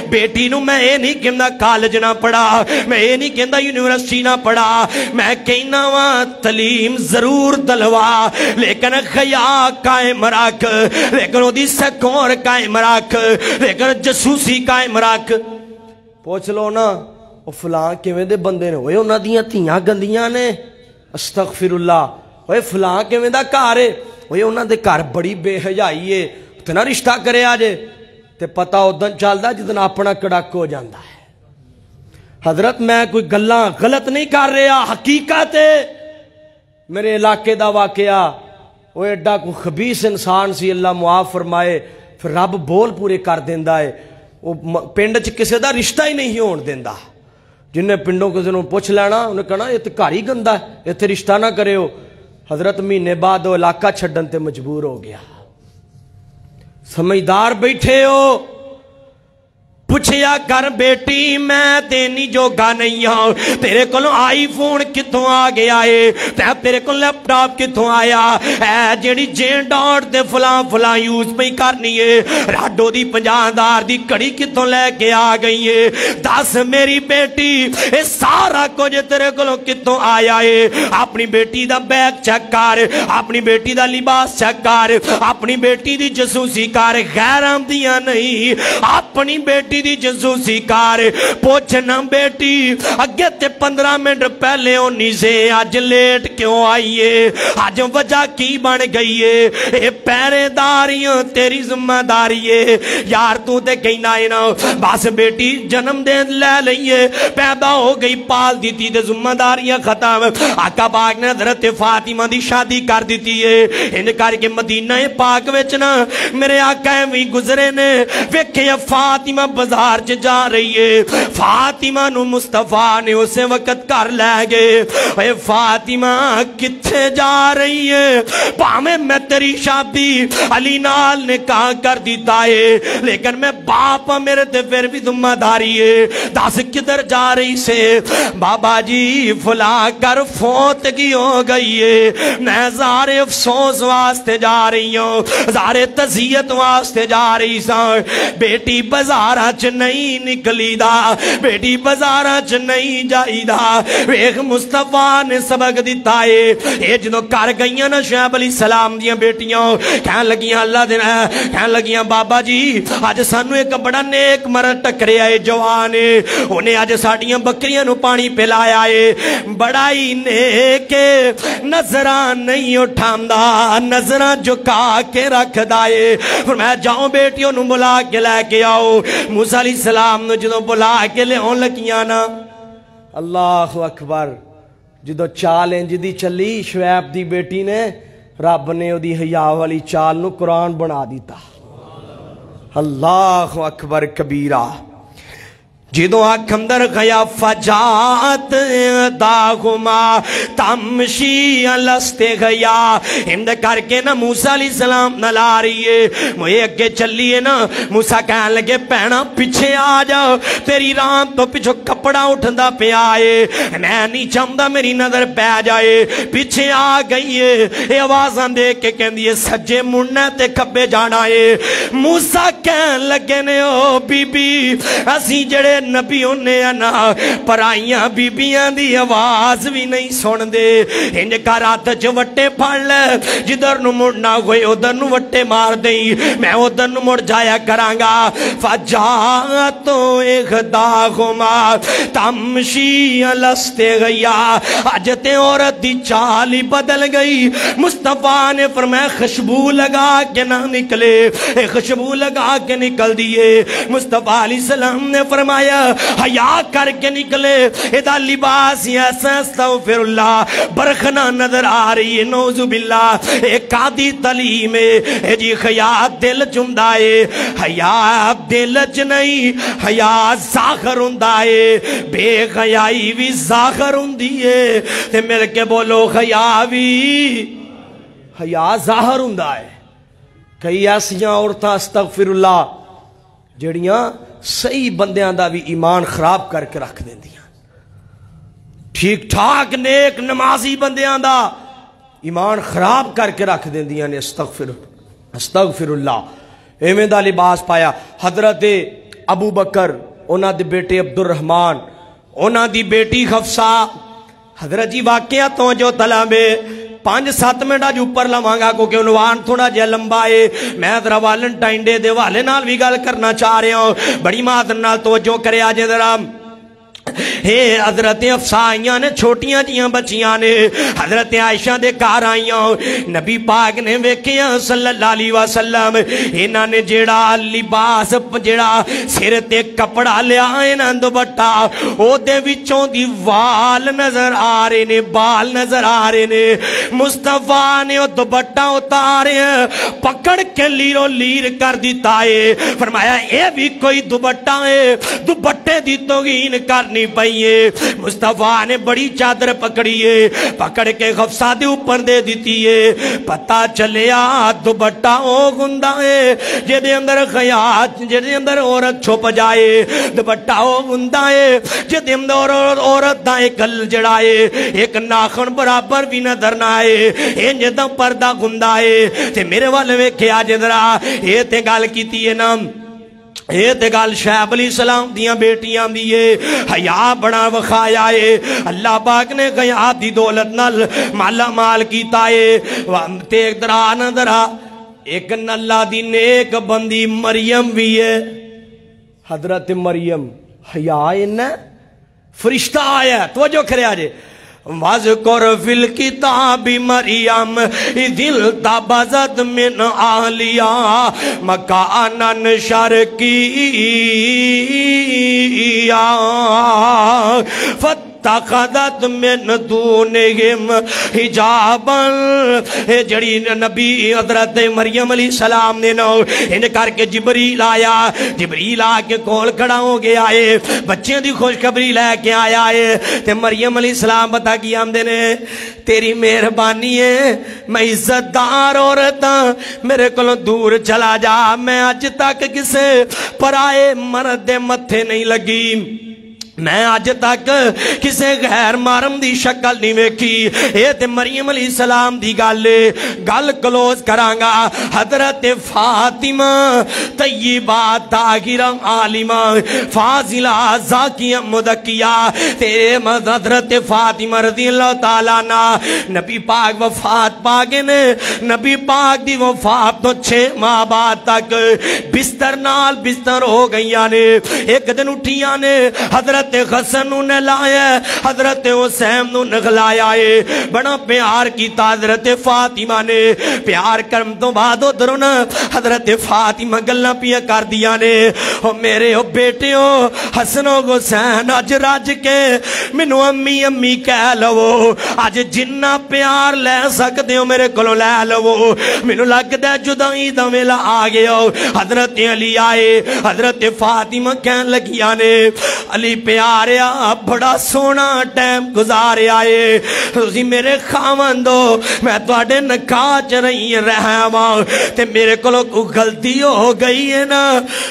بیٹی نو میں اے نہیں کہندہ کالج نہ پڑھا میں اے نہیں کہندہ یونیورسٹی نہ پڑھا میں کہنا وہاں تعلیم ضرور دلوا لیکن خیا قائم رکھ لیکن او دی سکور قائم رکھ لیکن جسوسی قائم رکھ پوچھ لو نا او فلاں کیویں دے بندے نے اوے انہاں دیاں تھیاں گندیاں نے استغفر اللہ اوے فلاں کیویں دا گھر ہے اوے انہاں دے گھر بڑی بے حیائی ہے تے نہ رشتہ کرے آجے تے پتہ اودن چلدا جدن اپنا کڑک ہو جاندا ہے حضرت میں کوئی گلاں غلط نہیں کر رہا حقیقت ہے میرے علاقے دا واقعہ وہ ایڈا کوئی خبیث انسان سی اللہ معاف فرمائے پھر رب بول پورے کر دیندا ہے وہ پنڈ چ کسے دا رشتہ ہی نہیں ہون دیندا جن نے پنڈوں کسے نوں پوچھ لینا انہیں کہنا یہ تے گھر ہی گندا ہے یہ تے رشتہ نہ کرے ہو حضرت مہینے بعد وہ علاقہ چھڈن تے مجبور ہو گیا سمجھدار بیٹھے ہو پوچھیا کر بیٹی میں تینی جو گا نہیں ہوں تیرے کو آئی فون کتوں آ گیا ہے تیرے کو لیپ ٹاپ کتوں آیا اے جیڑی جین ڈاٹ دے فلاں فلاں یوز پہ کرنی ہے راڈو دی 50,000 دی کڑی کتوں لے کے آ گئی ہے دس میری بیٹی اے سارا کچھ تیرے کو کتوں آیا ہے اپنی بیٹی دا بیگ چیک کر اپنی بیٹی دا لباس چیک کر اپنی بیٹی دی جسوسی کر غیر آمدیاں نہیں اپنی بیٹی دی جسوسی کار پوچھنا بیٹی اگے تے 15 منٹ پہلے ہونی سے آج لیٹ کیوں آئیے آج وجہ کی بن گئیے اے پیرے داریاں تیری ذمہ داریے یار تو تے کہنا ہے نا بس بیٹی جنم دے لے لئیے پیدا ہو گئی پال دیتی تے ذمہ داریاں ختم آقا پاک نے حضرت فاطمہ دی شادی کر دیتی ہے ان کر کے مدینہ پاک وچنا میرے آقا بھی گزرے نے ویکھے فاطمہ بازار جا رہی ہے فاطمہ نو مصطفیٰ نے اسے وقت کر لے گئے اے فاطمہ کتھے جا رہی ہے پامے میں تیری شادی علی نال نے کہا کر دیتا ہے لیکن میں باپ میرے تے پھر بھی ذمہ داری ہے دس کدھر جا رہی سے بابا جی فلاں کر فوتگی ہو گئی ہے میں زارے افسوس واسطے جا رہی ہوں زارے تزیت واسطے جا رہی سا بیٹی بازارہ چ نہیں نکلی دا بیٹی بازارہ چ نہیں جائی دا ویخ مصطفیٰ نے سبق دیتا ہے اے جنہوں کر گئیاں نا شعیب علیہ السلام دیاں بیٹیاں کہن لگیاں اللہ دینا کہن لگیاں بابا جی آج سانو ایک بڑا نیک مرد ٹکرے آئے جوان ہے انہیں آج ساڑیاں بکریاں نو پانی پلایا ہے بڑا ہی نیک نظران نہیں اٹھاندہ نظران جھکا کے رکھ دائے فرمایا جاؤں بیٹیوں نو بلا کے لے کے آؤ موسیٰ علیہ السلام نے جدو بلا کے لے ہون لگیاں نا اللہ اکبر جدو چال انجدی چلی شعیب دی بیٹی نے رب نے او دی حیا والی چال نو قرآن بنا دیتا اللہ اکبر کبیرہ جدو آنکھ اندر گیا فجات داغما تمشی لستے گیا ہند کر کے نا موسیٰ علیہ السلام نلا رہی ہے مجھے اگے چلیے نا موسیٰ کہنے لگے پہنا پیچھے آ جاؤ تیری رام تو پیچھو کپڑا اٹھندا پہ آئے میں نہیں چاہتا میری نظر پہ جائے پیچھے آ گئی ہے یہ آوازاں دیکھ کے کہن دیئے سجے مڑنا تے کبے جانا ہے موسیٰ کہنے لگے نے او بی بی اسی جڑے نبی انہیں نا پرائیاں بی بیاں دی آواز بھی نہیں سن دے انج کا رات جو وٹے پھڑ لے جدر نو مڑنا ہوئے ادھر نو وٹے مار دیں میں ادھر نو مڑ جایا کرانگا فجاتو اخداغما تمشی لستے گیا آجتے عورت دی چالی بدل گئی مصطفیٰ نے فرمایا خوشبو لگا کے نہ نکلے خوشبو لگا کے نکل دیئے مصطفیٰ علیہ السلام نے فرمایا حیا کر کے نکلے ادھا لباس ایسا استغفر اللہ برخنا نظر آ رہی ہے نوذ باللہ ایک قادی تلیم ہے جی خیات دل چمدائے حیا دل چ نہیں حیا زاخر ہندائے بے خیائی بھی زاخر ہندیے تے مل کے بولو خیاوی حیا ظاہر ہندائے کئی ایسیاں عورتاں استغفر اللہ جڑیاں صحیح بندیاں دا بھی ایمان خراب کر کے رکھ دیں دیاں ٹھیک ٹھاک نیک نمازی بندیاں دا ایمان خراب کر کے رکھ دیں دیاں نے استغفر اللہ ایمیں دا لباس پایا حضرت ابو بکر اونا دی بیٹے عبد الرحمن اونا دی بیٹی حفصہ حضرت جی واقعہ تو جو طلبے 5-7 منٹ آج اوپر لمانگا کو کہ عنوان تھوڑا جے لمبا ہے میں ذرا والنٹائن ڈے دے والے نال بھی گل کرنا چاہ رہے ہوں بڑی مات نال توجہ کرے آجے ذرا حضرت حفصہ آئیاں نے چھوٹیاں جیاں بچیاں نے حضرت عائشہ دے کار آئیاں نبی پاک نے ویکھیاں صلی اللہ علیہ وسلم انہاں نے جیڑا لباس جیڑا سر تے کپڑا لیا انہاں دوپٹا او دے وچوں دی وال نظر آ رہے نے بال نظر آ رہے نے مصطفیٰ نے او دوپٹا اتارے پکڑ کے لیرو لیر کر دیتا ہے فرمایا اے بھی کوئی دوپٹا ہے دوپٹے دی توہین کرنی پئیے مصطفیٰ نے بڑی چادر پکڑیے پکڑ کے حفصہ دے اوپر دے دیتیے پتہ چلیا دوپٹا او گندا ہے جے دے اندر خیات جے دے اندر عورت چھپ جائے دوپٹا او گندا ہے جے دے اندر عورت دا ایک گل جڑائے ایک ناخن برابر بھی نظر نہ آئے انج دا پردہ گندا ہے تے میرے والے ویکھے آج ذرا یہ تے گل کیتی ہے نا اے تے گل شعیب علیہ السلام دیاں بیٹیاں دیئے حیا بڑا وخایا ہے اللہ پاک نے حیا دی دولت نال مالا مال کیتا ہے تے ایک درا نہ درا ایک اللہ دی نیک بندی مریم بھی ہے حضرت مریم حیا انہیں فرشتہ آیا توجہ کرے آجے وَذْكُرْ فِي الْكِتَابِ مَرْيَمَ إِذِ انْتَبَذَتْ مِنْ أَهْلِهَا مَكَانًا شَرْقِيًّا فَاتَّخَذَتْ مِنْ دُونِهِمْ حِجَابًا جڑی نبی حضرت مریم علیہ السلام نے نو ان کر کے جبریل آیا جبریل آ کے کول کھڑا ہو گیا ہے بچے دی خوشخبری لے کے آیا ہے تے مریم علیہ السلام بتا کی آمدے نے تیری مہربانی ہے میں عزت دار عورتاں میرے کولوں دور چلا جا میں آج تک کسے پرائے مرد دے متھے نہیں لگی میں آج تک کسے غیر محرم دی شکل نہیں ویکھی اے تے مریم علیہ السلام دی گل کلوز کرانگا حضرت فاطمہ طیبہ طاہرہ عالمہ فاضلہ زاکیہ مدکیہ تیرے حضرت فاطمہ رضی اللہ تعالیٰ عنہ نبی پاک وفات پاگے نے نبی پاک دی وفات تو 6 ماہ بعد تک بستر نال بستر ہو گئیاں نے ایک دن اٹھیاں نے حضرت حضرت حسن نو نہلایا حضرت حسین نو نگلایا ہے بڑا پیار کیتا حضرت فاطمہ نے پیار کرم تو بعد ادھروں حضرت فاطمہ گلاں پیا کر دیا نے او میرے او بیٹے ہو حسن و حسین اج رج کے مینوں امی امی کہہ لو اج جنہ پیار لے سکتے ہو میرے کولوں لے لو مینوں لگدا جدائی دا ویلا آ گیا حضرت علی آئے حضرت فاطمہ کہن لگیاں نے علی پیاریا بڑا سونا ٹائم گزاریا ہے تسی میرے خاوندو میں تواڈے نکاح چ رہا واں تے میرے کولوں کوئی غلطی ہو گئی ہے نا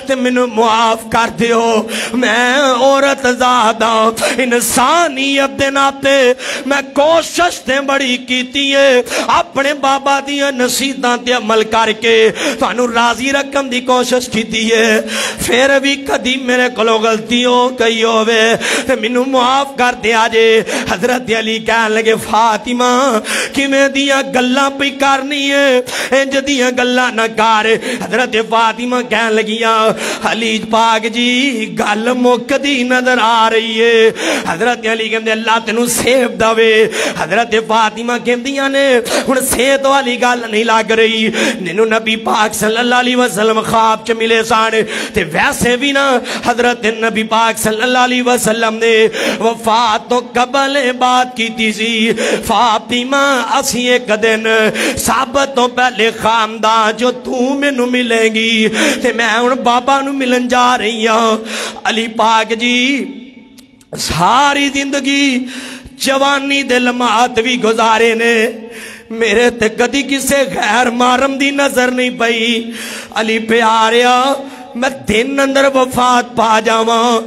تے مینوں معاف کر دیو میں عورت ذات ہاں انسانیت دے ناتے میں کوشش تے بڑی کیتی ہے اپنے بابا دیاں نصیحتاں تے عمل کر کے تانوں راضی رکھن دی کوشش کیتی ہے پھر بھی کدی میرے کولوں غلطی ہو گئی ہووے تے مینوں معاف کر دیا جے حضرت علی کہن لگے فاطمہ کیویں دیاں گلاں پئی کرنی ہے انج دیاں گلاں نہ کر حضرت فاطمہ کہن لگیاں علی پاک جی گل مکدی نظر آ رہی ہے حضرت علی کہندے اللہ تینوں سیب دے حضرت فاطمہ کہندیاں نے ہن صحت والی گل نہیں لگ رہی نینوں نبی پاک صلی اللہ علیہ وسلم خواب چ ملے سان تے ویسے بھی نا حضرت نبی پاک صلی اللہ علیہ وسلم نے وفات تو قبل بات کیتی سی فاطمہ اسی ایک دن ثابت تو پہلے خاندان جو تو مینوں ملے گی تے میں ہن بابا نوں ملن جا رہی ہاں علی پاک جی ساری زندگی جوانی دے لمحات بھی گزارے نے میرے تے کدی کسے غیر محرم دی نظر نہیں پئی علی پیاریا میں دن اندر وفات پا جاواں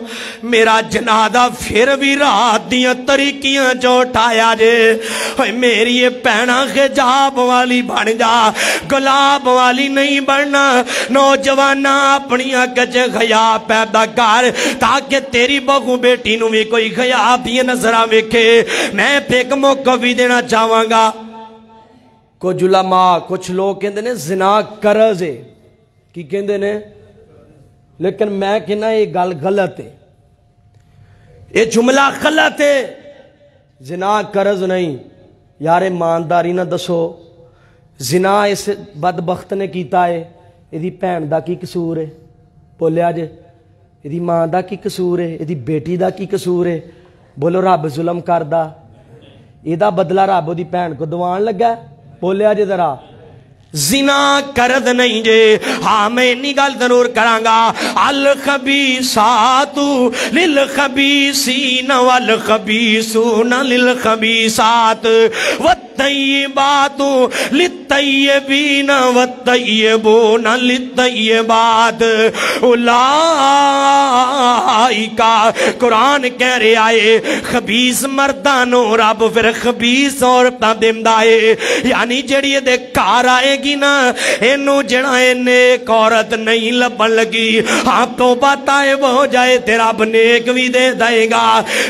میرا جنازہ پھر بھی رات دیاں طریقیاں جو اٹھایا جے میری یہ پہنا خجاب والی بن جا گلاب والی نہیں بننا نوجوانہ اپنی کچھ خیاب پیدا کر تاکہ تیری بہو بیٹی نو بھی کوئی خیاب دی نظرہ ویکھے میں ایک موقع بھی دینا چاہواں گا کچھ علماء کچھ لوگ کہندے نے زنا قرض ہے کی کہندے نے لیکن میں کہنا یہ گل غلط ہے یہ جملہ غلط ہے زنا قرض نہیں یار ایمانداری نہ دسو زنا اس بدبخت نے کیتا ہے یہ بھن دا کی قصور ہے بولیا جے یہ ماں دا کی قصور ہے یہ بیٹی دا کی قصور ہے بولو رب ظلم کردا یہ بدلہ رب دی بھن کو دوان لگا بولیا جے ذرا زنا قرض نہیں جے ہاں میں انی گل ضرور کرانگا الخبیثات للخبیثین والخبیثون للخبیثات والطیبات للطیبین والطیبون للطیبات اولائکا قرآن کہہ رہے آئے خبیث مردانو رب پھر خبیث عورتاں دیندائے یعنی جڑی دے کار آئے گی نا اینو جڑا نیک عورت نہیں لبن لگی ہاں توبہ طائب ہو جائے تیرا بنیک بھی دے دائے گا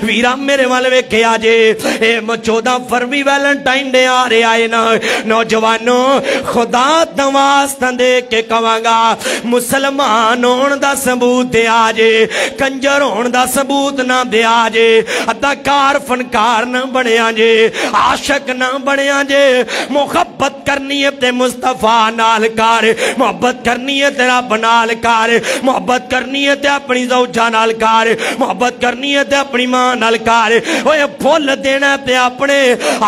ویرہ میرے والے ویکھے آجے اے 14 فروری ویلنٹائن ڈے آ رہے آئے نا نوجوانوں خدا دواستان دے کے کہوانگا مسلمان ہون دا ثبوت دے آجے کنجر ہون دا ثبوت نہ دے آجے اداکار فنکار نہ بڑے آجے عاشق نہ بڑے آجے محبت کرنی ہے تے مصطفیٰ نال کار محبت کرنی ہے تیرا بنال کار محبت کرنی ہے تے اپنی زوجہ نال کار محبت کرنی ہے تے اپنی ماں نال کار اوہ پھول دینا تے اپنے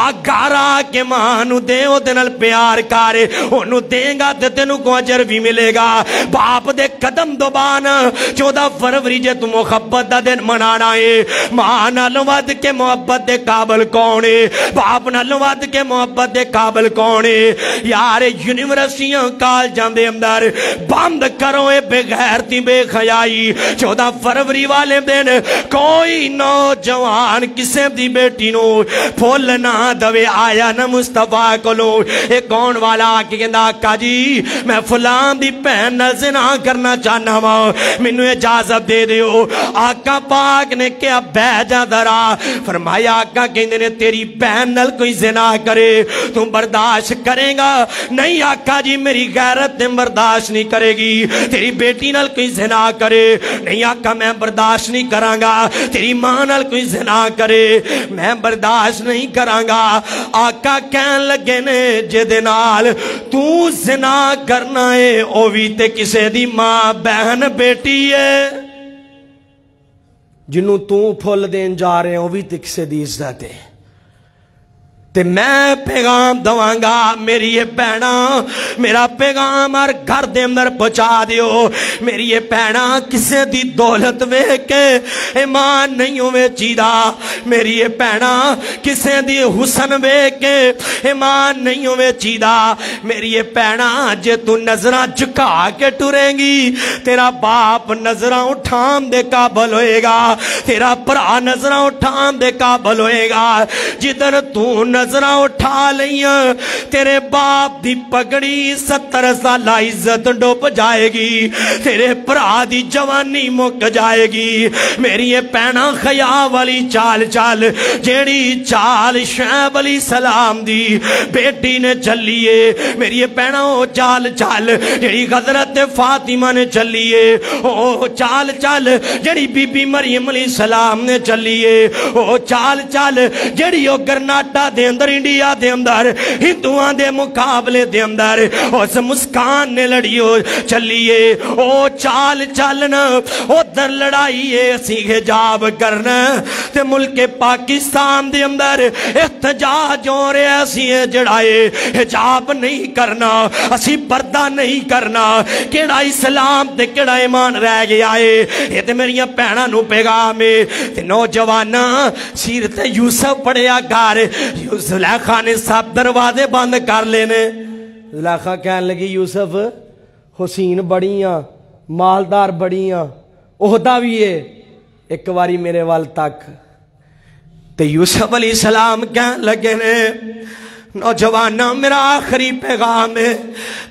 آگارا کے ماں نو دے او دے نال پیار کار انو دیں گا تے تینو کو اجر بھی ملے گا باپ دے قدم دوبان 14 فروری جے تو محبت دا دن منانا ہے ماں نال ود کے محبت دے قابل کونے باپ نال ود کے محبت دے قابل کونے یار یونیورسٹیاں کالجاں دے اندر بند کرو اے بے غیرتی بے خیائی 14 فروری والے دن کوئی نوجوان کسے دی بیٹی نو پھول نہ دوے آیا فرمایا نا مصطفیٰ کولو ایک کون والا آکے کہندا آقا جی میں فلان دی بہن نال زنا کرنا چاہنا وا مینوں اجازت دے دیو آقا پاک نے کیا بہ جا ذرا فرمایا آقا کہندے نے تیری بہن نال کوئی زنا کرے تو برداشت کرے گا نہیں آقا جی میری غیرت نے برداشت نہیں کرے گی تیری بیٹی نال کوئی زنا کرے نہیں آقا میں برداشت نہیں کراں گا تیری ماں نال کوئی زنا کرے میں برداشت نہیں کراں گا آقا کہن لگے نے جے نال تو زنا کرنا ہے او وی تے کسے دی ماں بہن بیٹی ہے جنوں تو پھول دین جا رہے ہیں او وی تے کسے دی عزت ہے تے میں پیغام دواں گا میری یہ بہنا میرا پیغام ہر گھر دے اندر پہنچا دیو میری یہ بہنا کسے دی دولت ویکھ کے ایمان نہیں ہوئے چیدہ میری یہ بہنا کسے دی حسن ویکھ کے ایمان نہیں ہوئے چیدہ میری یہ بہنا جے تو نظرہ جھکا کے ٹریں گی تیرا باپ نظرہ اٹھام دے قابل ہوئے گا تیرا پرا نظرہ اٹھام دے قابل ہوئے گا جدر تو نظرہ اٹھا لئیاں تیرے باپ دی پگڑی 70 سالہ عزت ڈوب جائے گی تیرے پرا دی جوانی مک جائے گی میری یہ پہنا خیاء والی چال چال جیڑی چال شعیب علیہ السلام دی بیٹی نے چلیے میری یہ پہنا وہ چال چال جیڑی حضرت فاطمہ نے چلیے وہ چال چال جیڑی بی بی مریم علیہ السلام نے چلیے وہ چال چال جیڑی وہ گرناٹا دے اندر انڈیا دے اندر ہندوان دے مقابلے دے اندر اس مسکان نے لڑیو چلیے او چال چالنا او در لڑائی اسی حجاب کرنا تے ملک پاکستان دے اندر احتجاج ہو رہے اسی جڑائے حجاب نہیں کرنا اسی پردہ نہیں کرنا کیڑا اسلام تے کیڑا ایمان رہ گیا ہے یہ تے میری پہنا نو پیغام ہے تے نوجوانا سیرت یوسف پڑھیا گھر زلیخا نے سب دروازے بند کر لینے زلیخا کہنے لگی یوسف حسین بڑیاں مالدار بڑیاں عہدہ بھی ہے ایک واری میرے وال تک تے یوسف علیہ السلام کہنے لگے نے نوجوانہ میرا آخری پیغام ہے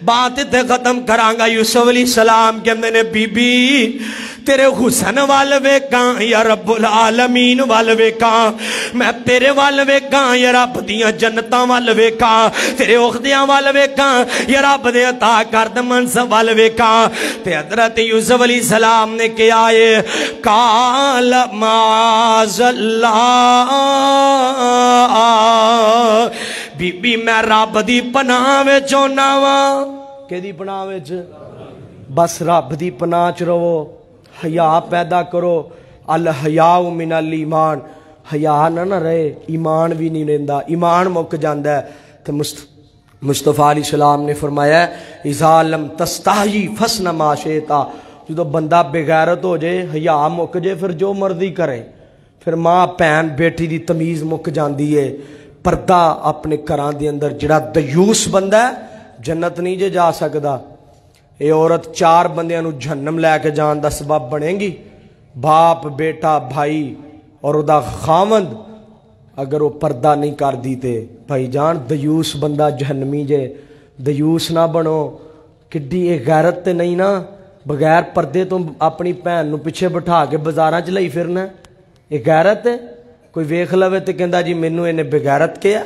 بات تے ختم کرانگا یوسف علیہ السلام کے اندر بی بی تیرے حسن والوے کان یا رب العالمین والوے کان میں تیرے والوے کان یا رب دیاں جنتاں والوے کان تیرے اخدیاں والوے کان یا رب دے عطا کرد منصب والوے کان تے حضرت یوسف علیہ السلام نے کیا ہے قال معاذ اللہ بی بی میں رب دی پناہ میں چونا وا کہ دی پناہ میں بس رب دی پناہ چ رہو حیاء پیدا کرو الحیاء من الایمان حیاء نہ رہے ایمان بھی نہیں رہندا ایمان مک جاندا ہے تو مصطفیٰ علیہ السلام نے فرمایا اذا لم تستحی فصنع ما شئت جدو بندہ بغیرت ہو جائے حیاء مک جائے پھر جو مرضی کرے پھر ماں بہن بیٹی دی تمیز مک جاندی ہے پردہ اپنے گھراں دے اندر جڑا دیوس بندہ ہے جنت نہیں جے جا سکدا یہ عورت 4 بندیاں نو جہنم لے کے جان دا سبب بنے گی باپ بیٹا بھائی اور او دا خامند اگر وہ پردہ نہیں کر دیتے بھائی جان دیوس بندہ جہنمی جے دیوس نہ بنو کڈی ایک غیرت تے نہیں نا بغیر پردے تو اپنی بہن نو پیچھے بٹھا کے بازاراں چ لئی پھرنا ایک غیرت ہے کوئی ویکھ لوے تے کہندا جی مینوں اینے بغیرت کیا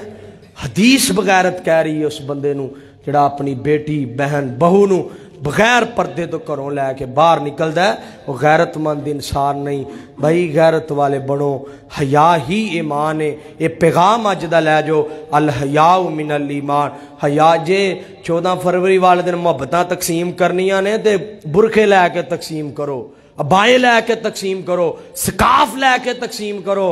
حدیث بغیرت کہہ رہی ہے اس بندے نو جڑا اپنی بیٹی بہن بہو نو بغیر پردے تو کروں لے کے باہر نکل دا ہے وہ غیرت مند انسان نہیں بھائی غیرت والے بنو حیاء ہی ایمان ہے یہ پیغام اج دا لے جو الحیاء من الایمان حیاء جے 14 فروری والے دن محبتاں تقسیم کرنیاں نے تے برکھے لے کے تقسیم کرو ابائے لے کے تقسیم کرو سکاف لے کے تقسیم کرو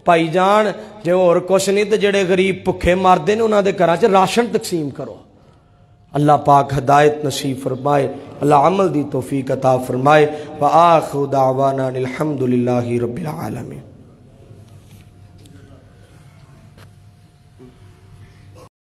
بھائی جان جے اور کچھ نہیں تے جڑے غریب بھکھے مردے نے انہاں دے گھراں چ راشن تقسیم کرو اللہ پاک ہدایت نصیب فرمائے اللہ عمل دی توفیق عطا فرمائے وآخر دعوانا الحمدللہ رب العالمین